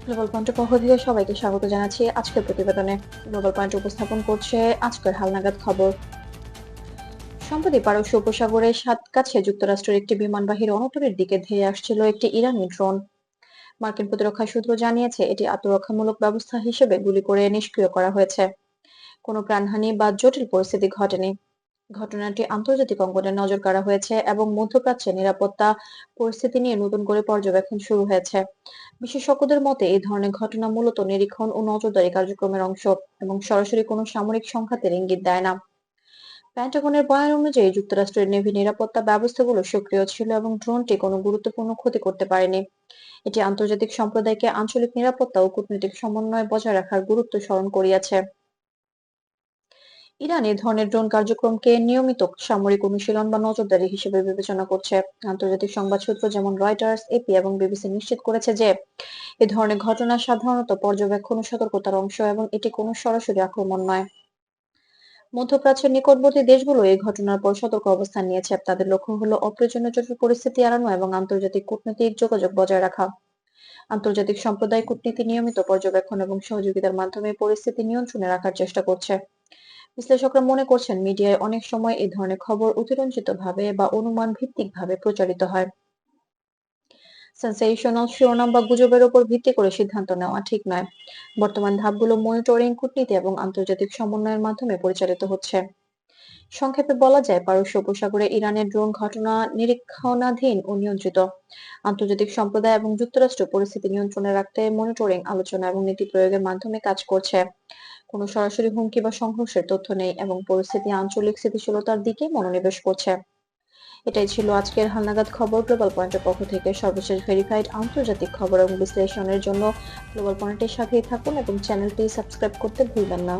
Global পয়েন্টের পক্ষ থেকে সবাইকে স্বাগত জানাচ্ছি আজকের প্রতিবেদনে। গ্লোবাল পয়েন্ট উপস্থাপন করছে আজকের হালনাগাদ খবর। সম্প্রতি পারস্য উপসাগরের কাছে যুক্তরাষ্ট্রের একটি বিমানবাহী রণতরীর দিকে ধেয়ে আসছিল একটি ইরানি ড্রোন। মার্কিন প্রতিরক্ষা সূত্র জানিয়েছে এটি আত্মরক্ষামূলক ব্যবস্থা হিসেবে গুলি করে নিষ্ক্রিয় করা হয়েছে। কোনো প্রাণহানি বা জটিল পরিস্থিতি ঘটেনি। ঘটনাটি আন্তর্জাতিক অঙ্গনে নজর কাড়া হয়েছে এবং মধ্যপ্রাচ্যে নিরাপত্তা পরিস্থিতি নিয়ে নতুন করে পর্যবেক্ষণ শুরু হয়েছে। বিশেষজ্ঞদের মতে এই ধরনের ঘটনা মূলত নিরীক্ষণ ও নজরদারি কার্যক্রমের অংশ এবং সরাসরি কোনো সামরিক সংঘাতের ইঙ্গিত দেয় না। পেন্টাগনের বয়ান অনুযায়ী যুক্তরাষ্ট্রের নেভি নিরাপত্তা ব্যবস্থাগুলো সক্রিয় ছিল এবং ড্রোনটি কোনো গুরুত্বপূর্ণ ক্ষতি করতে পারেনি। এটি আন্তর্জাতিক সম্প্রদায়কে আঞ্চলিক নিরাপত্তা ও কূটনৈতিক সমন্বয় বজায় রাখার গুরুত্ব স্মরণ করিয়েছে। ইরান এ ধরনের ড্রোন কার্যক্রমকে নিয়মিত সামরিক অনুশীলন বা নজরদারি হিসেবে বিবেচনা করছে। আন্তর্জাতিক সংবাদ সূত্র যেমন রয়টার্স, এপি এবং বিবিসি নিশ্চিত করেছে যে এ ধরনের ঘটনা সাধারণত পর্যবেক্ষণ ও সতর্কতার অংশ এবং এটি কোনো সরাসরি আক্রমণ নয়। মধ্যপ্রাচ্যের নিকটবর্তী দেশগুলো এই ঘটনার পর সতর্ক অবস্থান নিয়েছে। তাদের লক্ষ্য হলো অপ্রয়োজনীয় জটিল পরিস্থিতি এড়ানো এবং আন্তর্জাতিক কূটনৈতিক যোগাযোগ বজায় রাখা। আন্তর্জাতিক সম্প্রদায় কূটনীতি নিয়মিত পর্যবেক্ষণ এবং সহযোগিতার মাধ্যমে পরিস্থিতি নিয়ন্ত্রণে রাখার চেষ্টা করছে। বিশ্লেষকরা মনে করছেন মিডিয়ায় অনেক সময় এই ধরনের খবর অতিরঞ্জিতভাবে বা অনুমান ভিত্তিকভাবে প্রচারিত হয়। সেনসেশনাল শিরোনাম বা গুজবের উপর ভিত্তি করে সিদ্ধান্ত নেওয়া ঠিক নয়। বর্তমান ধাপগুলো মনিটরিং, কূটনীতি এবং আন্তর্জাতিক সমন্বয়ের মাধ্যমে পরিচালিত হচ্ছে। সংক্ষেপে বলা যায়, পারস্য উপসাগরে ইরানের ড্রোন ঘটনা নিরীক্ষণাধীন ও নিয়ন্ত্রিত। আন্তর্জাতিক সম্প্রদায় এবং যুক্তরাষ্ট্র পরিস্থিতি নিয়ন্ত্রণে রাখতে মনিটরিং, আলোচনা এবং নীতি প্রয়োগের মাধ্যমে কাজ করছে। কোনো সরাসরি হুমকি বা সংঘর্ষের তথ্য নেই এবং পরিস্থিতি আঞ্চলিক স্থিতিশীলতার দিকে মনোনিবেশ করছে। এটাই ছিল আজকের হালনাগাদ খবর। গ্লোবাল পয়েন্টের পক্ষ থেকে সর্বশেষ ভেরিফাইড আন্তর্জাতিক খবর এবং বিশ্লেষণের জন্য গ্লোবাল পয়েন্টের সাথেই থাকুন এবং চ্যানেলটি সাবস্ক্রাইব করতে ভুলবেন না।